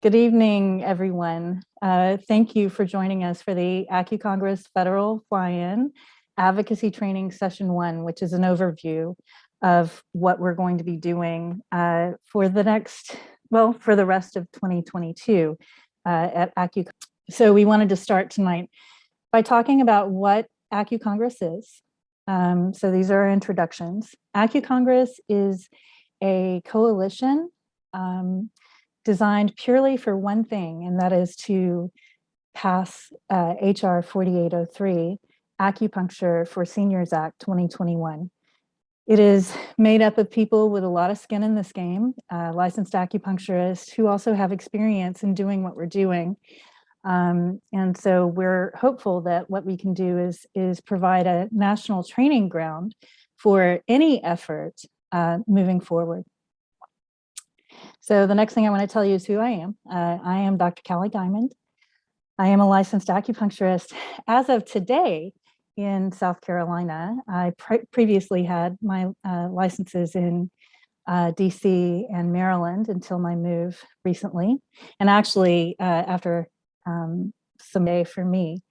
Good evening, everyone. Thank you for joining us for the AcuCongress Federal Fly-In Advocacy Training Session 1, which is an overview of what we're going to be doing for the rest of 2022 at AcuCongress. So we wanted to start tonight by talking about what AcuCongress is. So these are our introductions. AcuCongress is a coalition designed purely for one thing, and that is to pass HR 4803, Acupuncture for Seniors Act 2021. It is made up of people with a lot of skin in this game, licensed acupuncturists who also have experience in doing what we're doing. And so we're hopeful that what we can do is provide a national training ground for any effort moving forward. So the next thing I want to tell you is who I am. I am Dr. Kallie Guimond. I am a licensed acupuncturist as of today in South Carolina. I previously had my licenses in DC and Maryland until my move recently. And actually, after some day for me,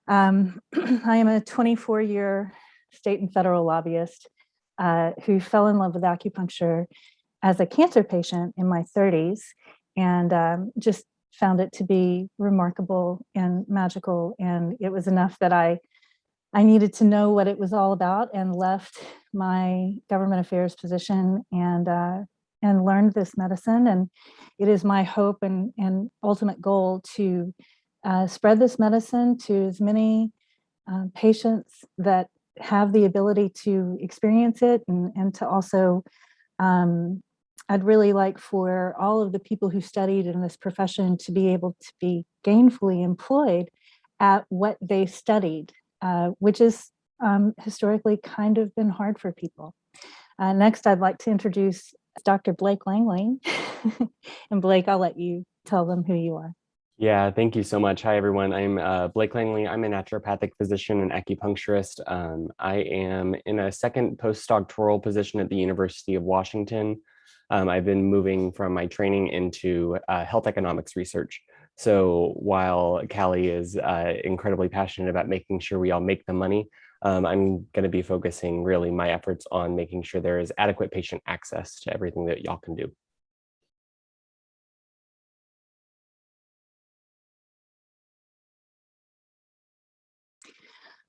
I am a 24-year state and federal lobbyist who fell in love with acupuncture as a cancer patient in my 30s, and just found it to be remarkable and magical. And it was enough that I needed to know what it was all about, and left my government affairs position and learned this medicine. And it is my hope and ultimate goal to spread this medicine to as many patients that have the ability to experience it, and to also I'd really like for all of the people who studied in this profession to be able to be gainfully employed at what they studied, which is historically kind of been hard for people. Next, I'd like to introduce Dr. Blake Langley. And Blake, I'll let you tell them who you are. Yeah, thank you so much. Hi, everyone. I'm Blake Langley. I'm a naturopathic physician and acupuncturist. I am in a second postdoctoral position at the University of Washington. I've been moving from my training into health economics research. So while Kallie is incredibly passionate about making sure we all make the money, I'm going to be focusing really my efforts on making sure there is adequate patient access to everything that y'all can do.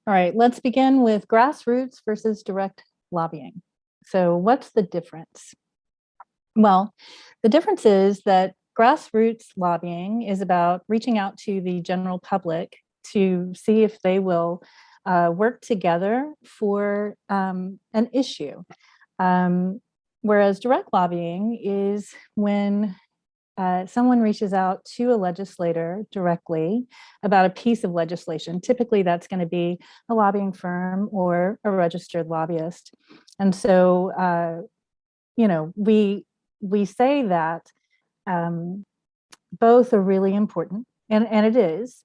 All right, let's begin with grassroots versus direct lobbying. So what's the difference? Well, the difference is that grassroots lobbying is about reaching out to the general public to see if they will work together for an issue. Whereas direct lobbying is when someone reaches out to a legislator directly about a piece of legislation. Typically, that's going to be a lobbying firm or a registered lobbyist. And so, we say that both are really important, and it is.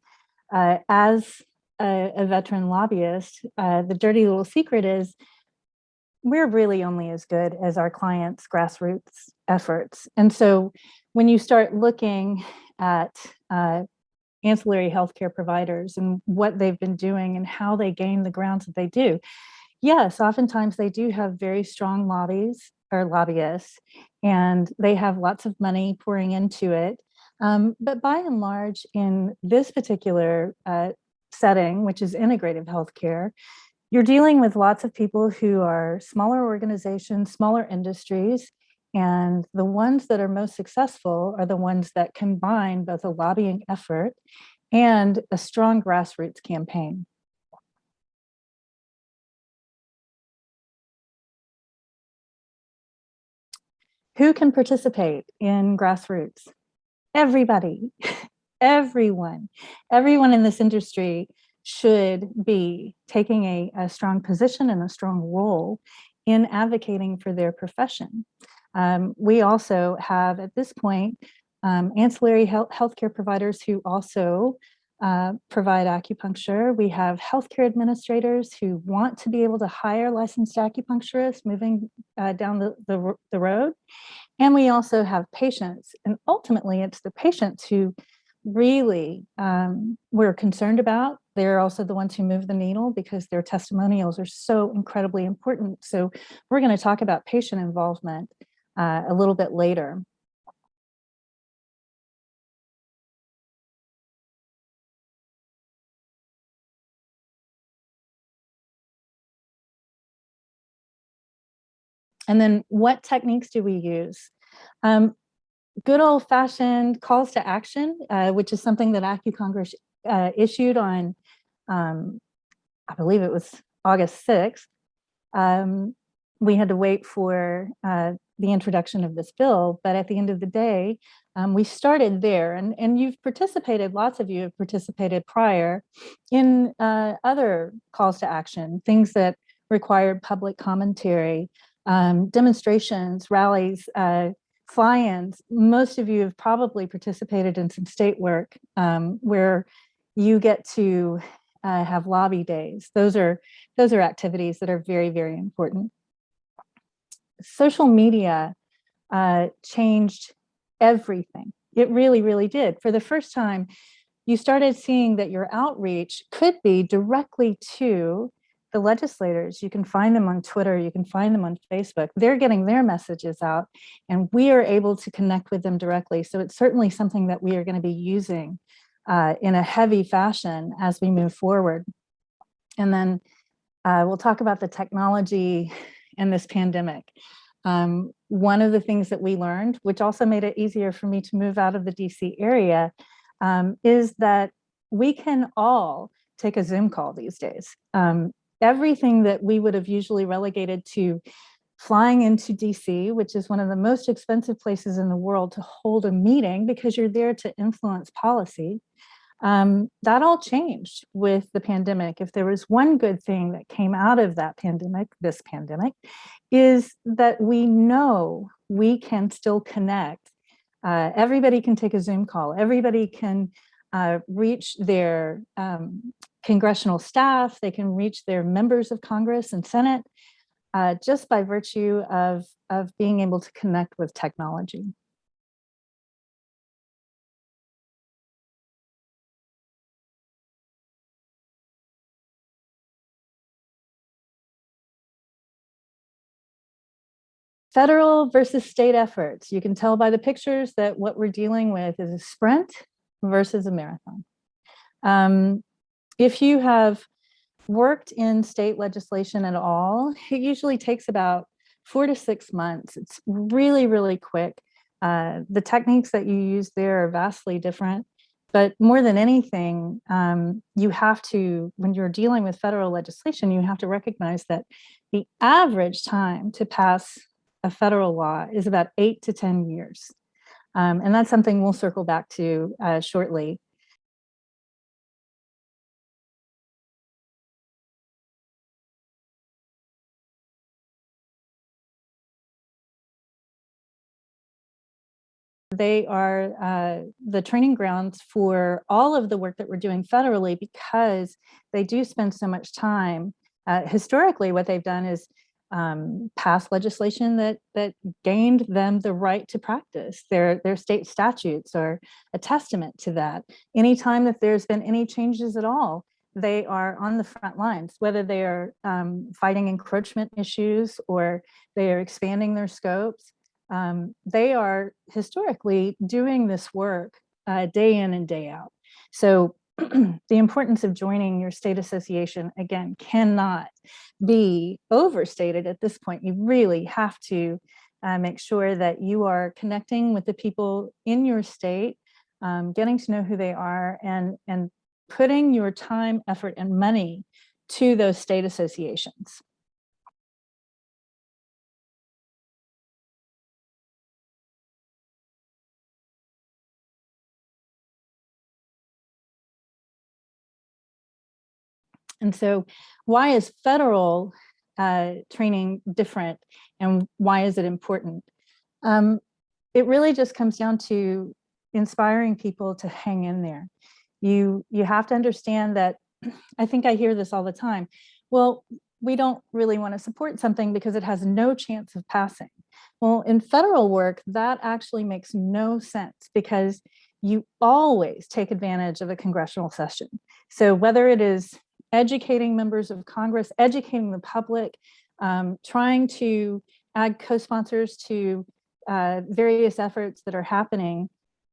As a veteran lobbyist, the dirty little secret is we're really only as good as our clients' grassroots efforts. And so when you start looking at ancillary healthcare providers and what they've been doing and how they gain the grounds that they do, yes, oftentimes they do have very strong lobbies or lobbyists, and they have lots of money pouring into it. But by and large, in this particular setting, which is integrative healthcare, you're dealing with lots of people who are smaller organizations, smaller industries, and the ones that are most successful are the ones that combine both a lobbying effort and a strong grassroots campaign. Who can participate in grassroots? Everybody, everyone in this industry should be taking a strong position and a strong role in advocating for their profession. We also have, at this point, ancillary healthcare providers who also provide acupuncture. We have healthcare administrators who want to be able to hire licensed acupuncturists moving down the road. And we also have patients. And ultimately, it's the patients who really we're concerned about. They're also the ones who move the needle because their testimonials are so incredibly important. So we're going to talk about patient involvement a little bit later. And then what techniques do we use? Good old-fashioned calls to action, which is something that AcuCongress issued on, I believe it was August 6th. We had to wait for the introduction of this bill, but at the end of the day, we started there. And you've participated, lots of you have participated prior in other calls to action, things that required public commentary, demonstrations, rallies, fly-ins. Most of you have probably participated in some state work where you get to have lobby days. Those are activities that are very, very important. Social media changed everything. It really, really did. For the first time, you started seeing that your outreach could be directly to the legislators. You can find them on Twitter, you can find them on Facebook. They're getting their messages out, and we are able to connect with them directly. So it's certainly something that we are going to be using in a heavy fashion as we move forward. And then we'll talk about the technology in this pandemic. One of the things that we learned, which also made it easier for me to move out of the DC area, is that we can all take a Zoom call these days. Everything that we would have usually relegated to flying into DC, which is one of the most expensive places in the world to hold a meeting because you're there to influence policy, that all changed with the pandemic. If there was one good thing that came out of that pandemic, this pandemic, is that we know we can still connect. Everybody can take a Zoom call. Everybody can reach their congressional staff. They can reach their members of Congress and Senate just by virtue of being able to connect with technology. Federal versus state efforts. You can tell by the pictures that what we're dealing with is a sprint versus a marathon. If you have worked in state legislation at all, it usually takes about 4 to 6 months. It's really, really quick. The techniques that you use there are vastly different, but more than anything, you have to, when you're dealing with federal legislation, you have to recognize that the average time to pass a federal law is about 8 to 10 years. And that's something we'll circle back to shortly. They are the training grounds for all of the work that we're doing federally because they do spend so much time. Historically, what they've done is pass legislation that gained them the right to practice. Their state statutes are a testament to that. Anytime that there's been any changes at all, they are on the front lines, whether they are fighting encroachment issues or they are expanding their scopes. They are historically doing this work day in and day out. So the importance of joining your state association, again, cannot be overstated at this point. You really have to make sure that you are connecting with the people in your state, getting to know who they are, and putting your time, effort, and money to those state associations. And so why is federal training different, and why is it important? It really just comes down to inspiring people to hang in there. You have to understand that. I think I hear this all the time. Well, we don't really want to support something because it has no chance of passing. Well, in federal work, that actually makes no sense because you always take advantage of a congressional session. So whether it is educating members of Congress, educating the public, trying to add co-sponsors to various efforts that are happening,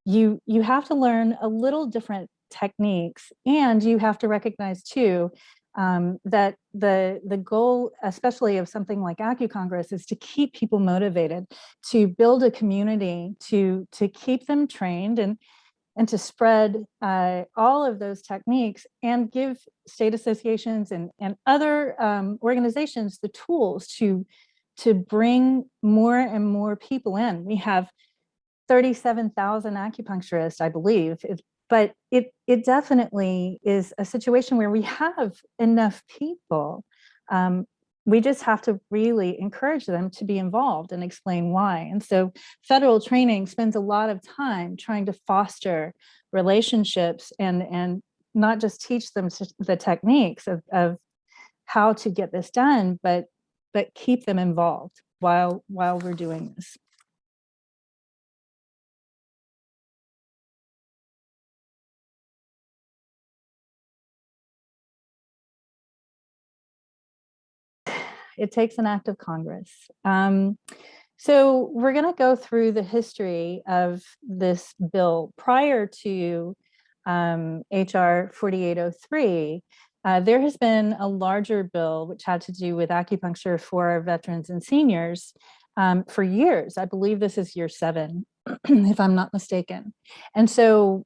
you have to learn a little different techniques, and you have to recognize too that the goal, especially of something like AcuCongress, is to keep people motivated, to build a community, to keep them trained, and to spread all of those techniques and give state associations and other organizations the tools to bring more and more people in. We have 37,000 acupuncturists, I believe, but it definitely is a situation where we have enough people. We just have to really encourage them to be involved and explain why. And so federal training spends a lot of time trying to foster relationships and not just teach them the techniques of how to get this done, but keep them involved while we're doing this. It takes an act of Congress. So we're going to go through the history of this bill. Prior to HR 4803, there has been a larger bill which had to do with acupuncture for veterans and seniors for years. I believe this is year 7, if I'm not mistaken. And so,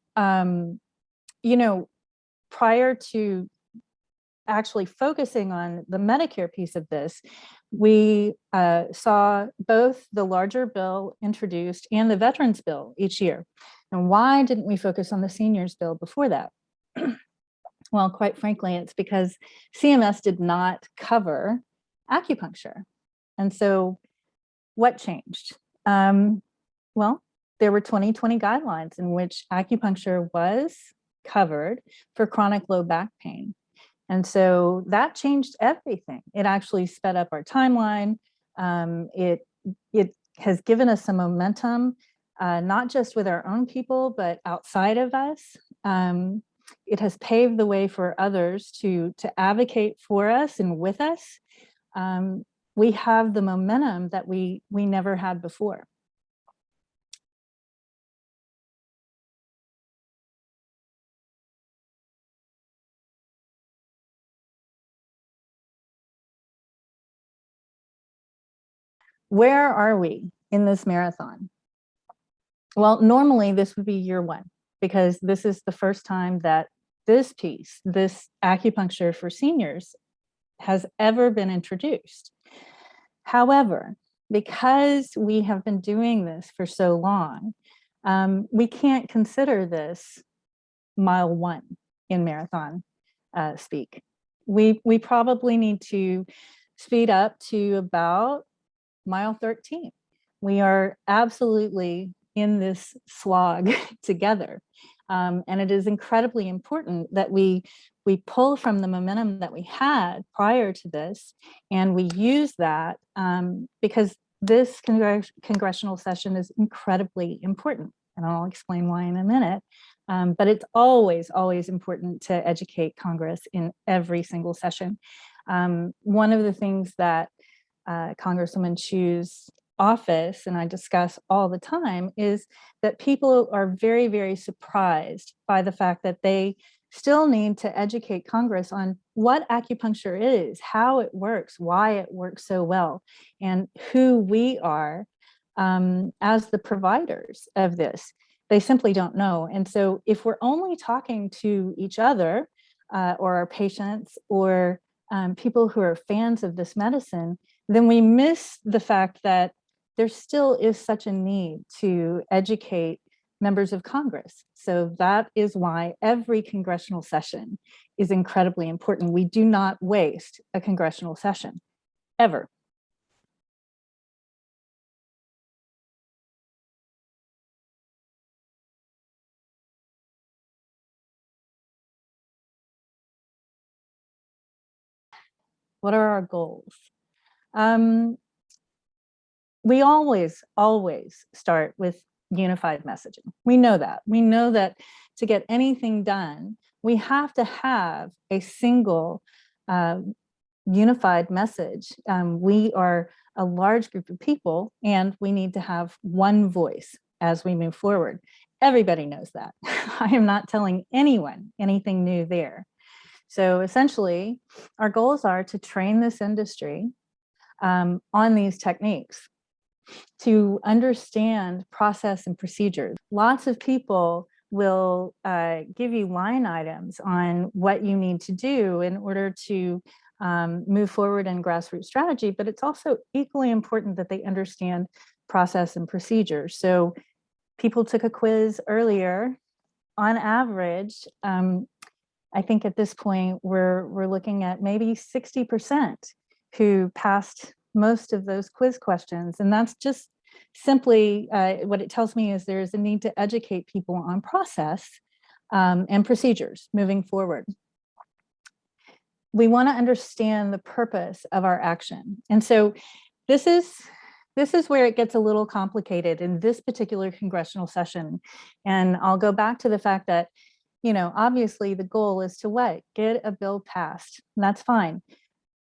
prior to actually focusing on the Medicare piece of this, we saw both the larger bill introduced and the veterans bill each year. And why didn't we focus on the seniors bill before that? Well, quite frankly, it's because CMS did not cover acupuncture. And so what changed? Well, there were 2020 guidelines in which acupuncture was covered for chronic low back pain. And so that changed everything. It actually sped up our timeline. It has given us some momentum, not just with our own people, but outside of us. It has paved the way for others to advocate for us and with us. We have the momentum that we never had before. Where are we in this marathon? Well, normally this would be year 1, because this is the first time that this piece, this acupuncture for seniors, has ever been introduced. However, because we have been doing this for so long, we can't consider this mile 1 in marathon speak. We probably need to speed up to about mile 13. We are absolutely in this slog together. And it is incredibly important that we pull from the momentum that we had prior to this, and we use that because this congressional session is incredibly important. And I'll explain why in a minute. But it's always, always important to educate Congress in every single session. One of the things that Congresswoman Chu's office and I discuss all the time is that people are very, very surprised by the fact that they still need to educate Congress on what acupuncture is, how it works, why it works so well, and who we are as the providers of this. They simply don't know. And so if we're only talking to each other or our patients or people who are fans of this medicine, then we miss the fact that there still is such a need to educate members of Congress. So that is why every congressional session is incredibly important. We do not waste a congressional session, ever. What are our goals? We always start with unified messaging. We know that. We know that to get anything done, we have to have a single unified message. We are a large group of people, and we need to have one voice as we move forward. Everybody knows that. I am not telling anyone anything new there. So essentially, our goals are to train this industry on these techniques, to understand process and procedures. Lots of people will give you line items on what you need to do in order to move forward in grassroots strategy, but it's also equally important that they understand process and procedures. So people took a quiz earlier. On average, I think at this point, we're looking at maybe 60% who passed most of those quiz questions. And that's just simply what it tells me is there's a need to educate people on process and procedures moving forward. We want to understand the purpose of our action. And so this is where it gets a little complicated in this particular congressional session. And I'll go back to the fact that, you know, obviously the goal is to what? Get a bill passed, and that's fine.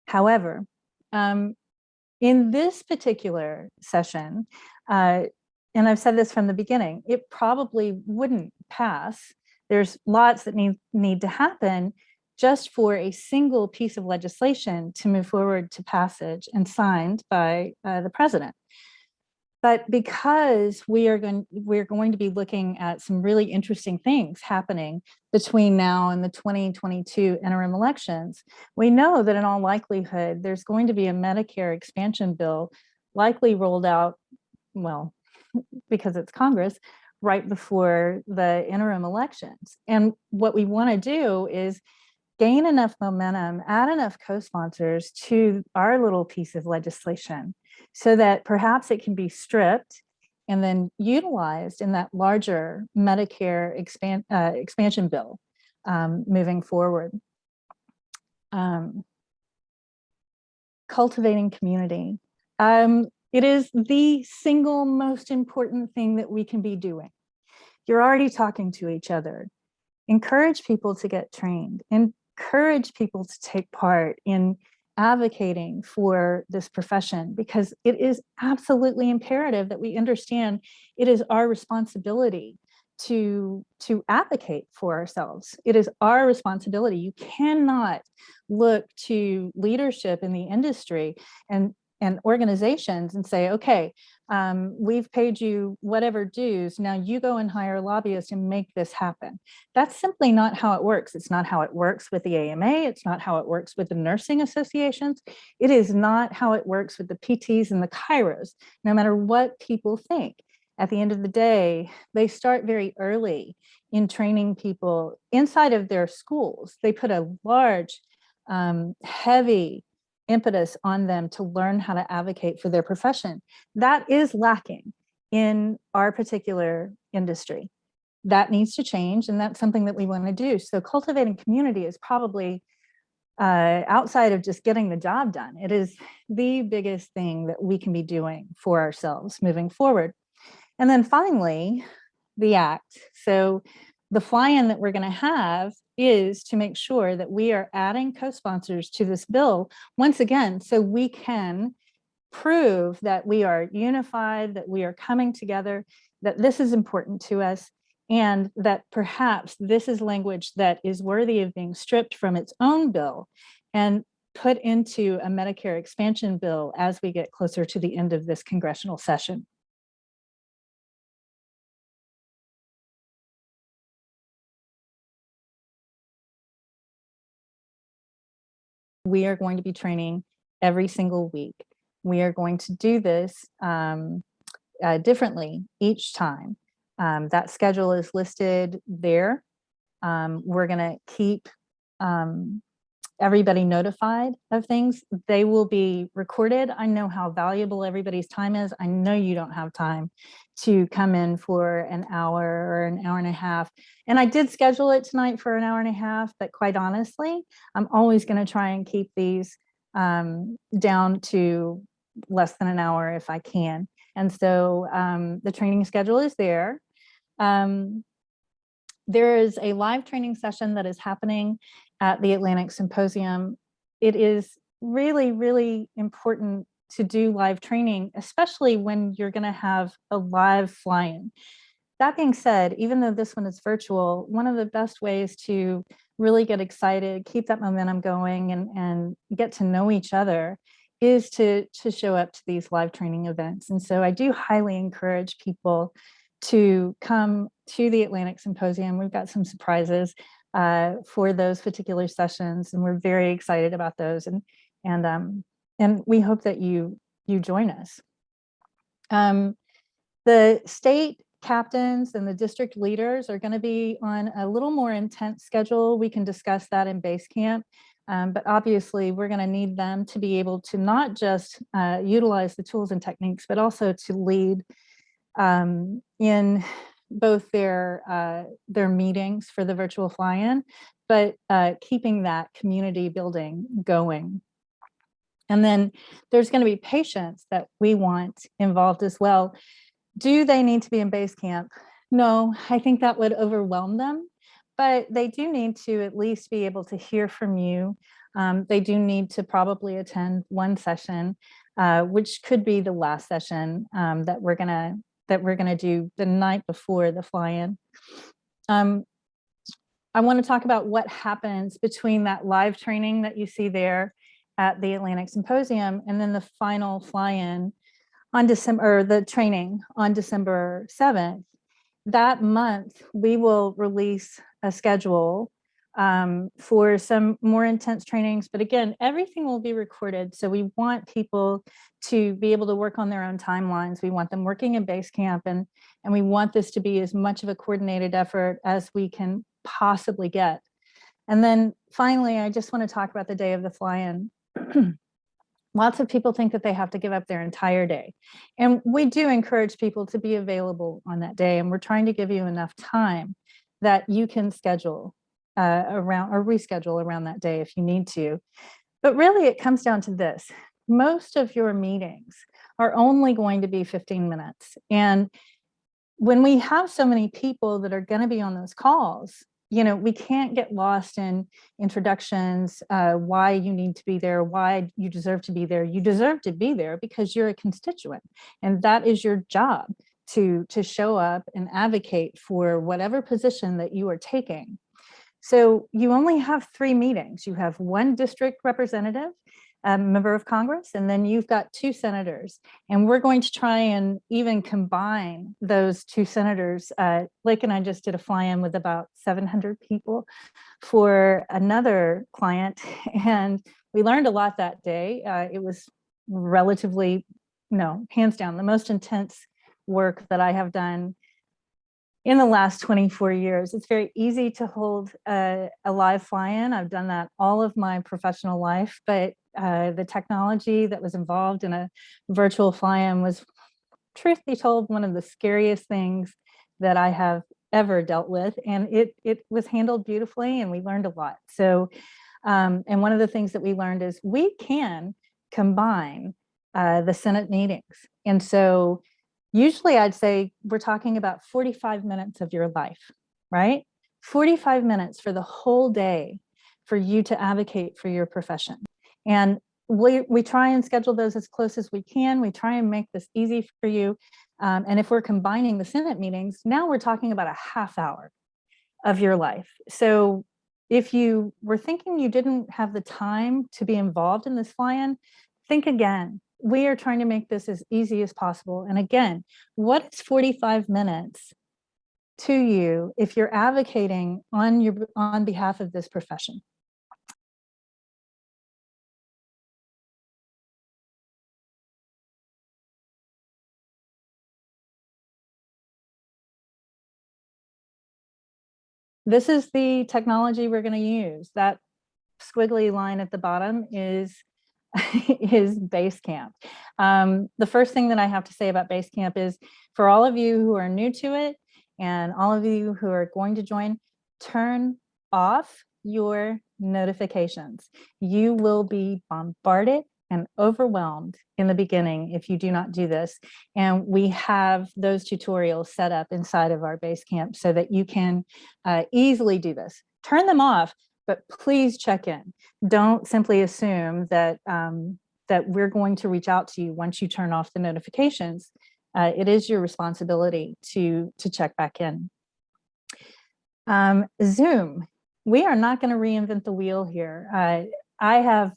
However, in this particular session, and I've said this from the beginning, it probably wouldn't pass. There's lots that need to happen just for a single piece of legislation to move forward to passage and signed by the president. But because we're going to be looking at some really interesting things happening between now and the 2022 interim elections, we know that in all likelihood, there's going to be a Medicare expansion bill likely rolled out, well, because it's Congress, right before the interim elections. And what we want to do is gain enough momentum, add enough co-sponsors to our little piece of legislation so that perhaps it can be stripped and then utilized in that larger Medicare expansion bill moving forward. Cultivating community. It is the single most important thing that we can be doing. You're already talking to each other. Encourage people to get trained, encourage people to take part in advocating for this profession, because it is absolutely imperative that we understand it is our responsibility to advocate for ourselves. It is our responsibility. You cannot look to leadership in the industry and organizations and say, okay, we've paid you whatever dues, now you go and hire lobbyists and make this happen. That's simply not how it works. It's not how it works with the AMA. It's not how it works with the nursing associations. It is not how it works with the PTs and the chiros, no matter what people think. At the end of the day, they start very early in training people inside of their schools. They put a large, heavy impetus on them to learn how to advocate for their profession. That is lacking in our particular industry. That needs to change, and that's something that we want to do. So cultivating community is probably outside of just getting the job done. It is the biggest thing that we can be doing for ourselves moving forward. And then finally, the act. So the fly-in that we're going to have is to make sure that we are adding co-sponsors to this bill once again, so we can prove that we are unified, that we are coming together, that this is important to us, and that perhaps this is language that is worthy of being stripped from its own bill and put into a Medicare expansion bill as we get closer to the end of this congressional session. We are going to be training every single week. We are going to do this differently each time. That schedule is listed there. We're going to keep everybody notified of things. They will be recorded. I know how valuable everybody's time is. I know you don't have time to come in for an hour or an hour and a half. And I did schedule it tonight for an hour and a half, but quite honestly, I'm always going to try and keep these down to less than an hour if I can. And so the training schedule is there. There is a live training session that is happening at the Atlantic Symposium. It is really, really important to do live training, especially when you're going to have a live fly-in. That being said, even though this one is virtual, one of the best ways to really get excited, keep that momentum going, and get to know each other is to show up to these live training events. And so I do highly encourage people to come to the Atlantic Symposium. We've got some surprises for those particular sessions, and we're very excited about those. And we hope that you join us. The state captains and the district leaders are going to be on a little more intense schedule. We can discuss that in BaseCamp, but obviously we're going to need them to be able to not just utilize the tools and techniques, but also to lead in both their meetings for the virtual fly-in, but keeping that community building going. And then there's going to be patients that we want involved as well. Do they need to be in BaseCamp? No, I think that would overwhelm them, but they do need to at least be able to hear from you. They do need to probably attend one session, which could be the last session that we're gonna do the night before the fly-in. I want to talk about what happens between that live training that you see there at the Atlantic Symposium and then the final fly-in on the training on December 7th. That month, we will release a schedule for some more intense trainings. But again, everything will be recorded. So we want people to be able to work on their own timelines. We want them working in BaseCamp, and we want this to be as much of a coordinated effort as we can possibly get. And then finally, I just want to talk about the day of the fly-in. Lots of people think that they have to give up their entire day. And we do encourage people to be available on that day. And we're trying to give you enough time that you can schedule around or reschedule around that day if you need to. But really, it comes down to this. Most of your meetings are only going to be 15 minutes. And when we have so many people that are going to be on those calls, you know, we can't get lost in introductions, why you need to be there, why you deserve to be there. You deserve to be there because you're a constituent, and that is your job to show up and advocate for whatever position that you are taking. So you only have 3 meetings. You have 1 district representative, a member of Congress, and then you've got 2 senators. And we're going to try and even combine those 2 senators. Blake and I just did a fly-in with about 700 people for another client, and we learned a lot that day. It was relatively, hands down, the most intense work that I have done in the last 24 years. It's very easy to hold a live fly-in. I've done that all of my professional life, but the technology that was involved in a virtual fly-in was, truth be told, one of the scariest things that I have ever dealt with. And it was handled beautifully, and we learned a lot. So, and one of the things that we learned is we can combine the Senate meetings. And so usually I'd say we're talking about 45 minutes of your life, right? 45 minutes for the whole day for you to advocate for your profession. And we try and schedule those as close as we can. We try and make this easy for you. And if we're combining the Senate meetings, now we're talking about a half hour of your life. So if you were thinking you didn't have the time to be involved in this fly-in, think again. We are trying to make this as easy as possible. And again, what is 45 minutes to you if you're advocating on behalf of this profession? This is the technology we're going to use. That squiggly line at the bottom is BaseCamp. The first thing that I have to say about BaseCamp is, for all of you who are new to it and all of you who are going to join, turn off your notifications. You will be bombarded and overwhelmed in the beginning if you do not do this. And we have those tutorials set up inside of our BaseCamp so that you can easily do this. Turn them off, but please check in. Don't simply assume that that we're going to reach out to you once you turn off the notifications. It is your responsibility to check back in. Zoom, we are not going to reinvent the wheel here. I have,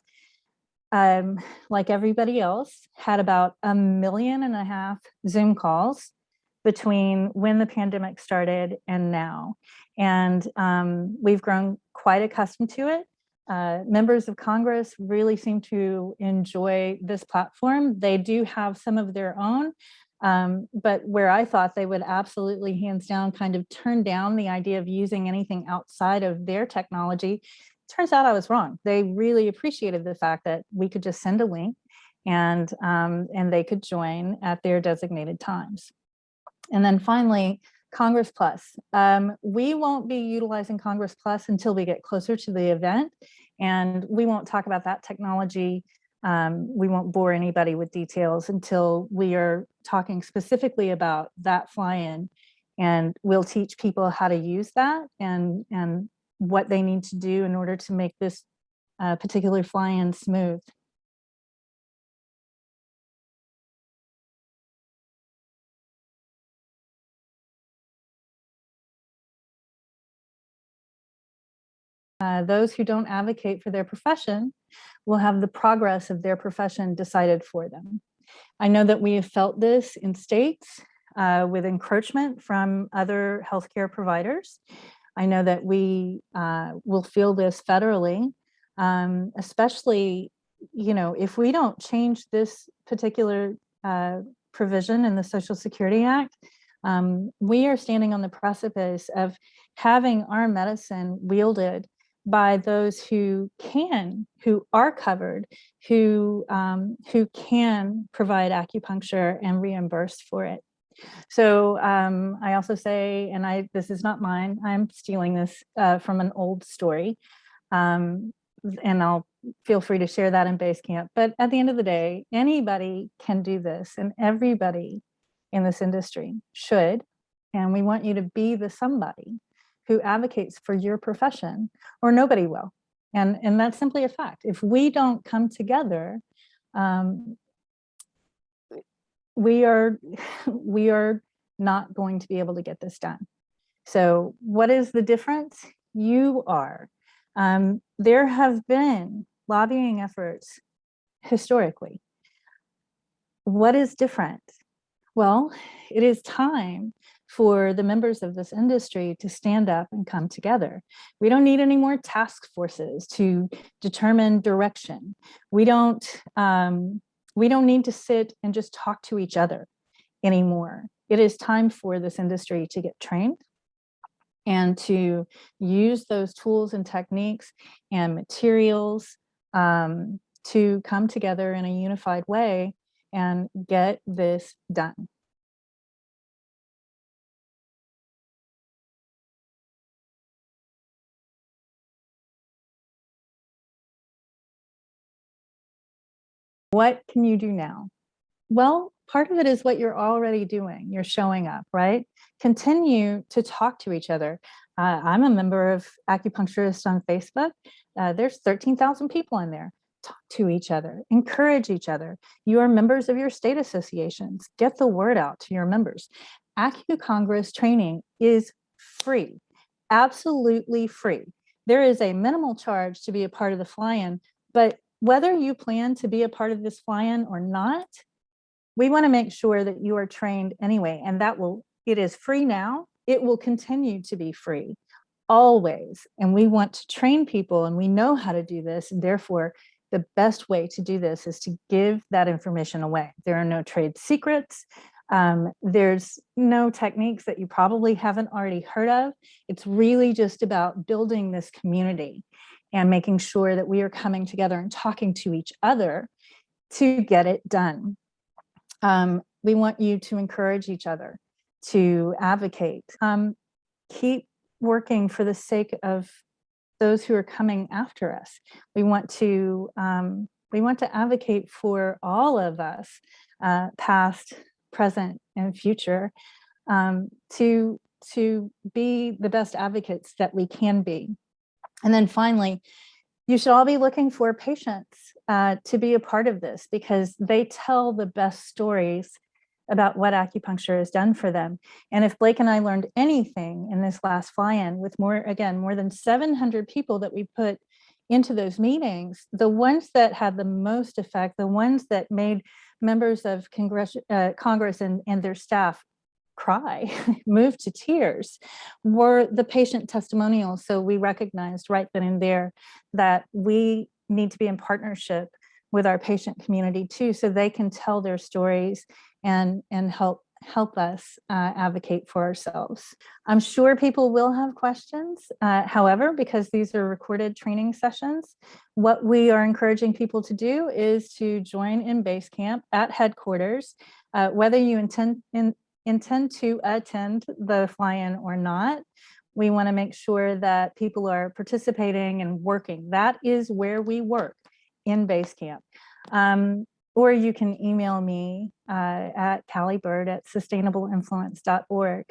like everybody else, had about 1.5 million Zoom calls between when the pandemic started and now. And we've grown quite accustomed to it. Members of Congress really seem to enjoy this platform. They do have some of their own, but where I thought they would absolutely hands down kind of turn down the idea of using anything outside of their technology, turns out I was wrong. They really appreciated the fact that we could just send a link and they could join at their designated times. And then finally, Congress Plus. We won't be utilizing Congress Plus until we get closer to the event, and we won't talk about that technology. We won't bore anybody with details until we are talking specifically about that fly-in, and we'll teach people how to use that and what they need to do in order to make this particular fly-in smooth. Those who don't advocate for their profession will have the progress of their profession decided for them. I know that we have felt this in states with encroachment from other healthcare providers. I know that we will feel this federally, especially, you know, if we don't change this particular provision in the Social Security Act, we are standing on the precipice of having our medicine wielded by those who are covered, who can provide acupuncture and reimburse for it. So I also say, and this is not mine, I'm stealing this from an old story, and I'll feel free to share that in BaseCamp. But at the end of the day, anybody can do this, and everybody in this industry should, and we want you to be the somebody who advocates for your profession, or nobody will. And that's simply a fact. If we don't come together, we are not going to be able to get this done. So what is the difference? You are. There have been lobbying efforts historically. What is different? Well, it is time for the members of this industry to stand up and come together. We don't need any more task forces to determine direction. We don't need to sit and just talk to each other anymore. It is time for this industry to get trained and to use those tools and techniques and materials to come together in a unified way and get this done. What can you do now? Well, part of it is what you're already doing. You're showing up, right? Continue to talk to each other. I'm a member of Acupuncturists on Facebook. There's 13,000 people in there. Talk to each other, encourage each other. You are members of your state associations. Get the word out to your members. AcuCongress training is free, absolutely free. There is a minimal charge to be a part of the fly-in, but whether you plan to be a part of this fly-in or not, we want to make sure that you are trained anyway, and it is free now. It will continue to be free always. And we want to train people, and we know how to do this. And therefore, the best way to do this is to give that information away. There are no trade secrets. There's no techniques that you probably haven't already heard of. It's really just about building this community and making sure that we are coming together and talking to each other to get it done. We want you to encourage each other, to advocate, keep working for the sake of those who are coming after us. We want to advocate for all of us, past, present, and future, to be the best advocates that we can be. And then finally, you should all be looking for patients to be a part of this, because they tell the best stories about what acupuncture has done for them. And if Blake and I learned anything in this last fly-in, with more than 700 people that we put into those meetings, the ones that had the most effect, the ones that made members of Congress and their staff cry, moved to tears, were the patient testimonials. So we recognized right then and there that we need to be in partnership with our patient community too, so they can tell their stories and help us advocate for ourselves. I'm sure people will have questions. However, because these are recorded training sessions, what we are encouraging people to do is to join in BaseCamp at headquarters, whether you intend to attend the fly-in or not. We want to make sure that people are participating and working. That is where we work, in BaseCamp. Or you can email me at Kallie Byrd at sustainableinfluence.org.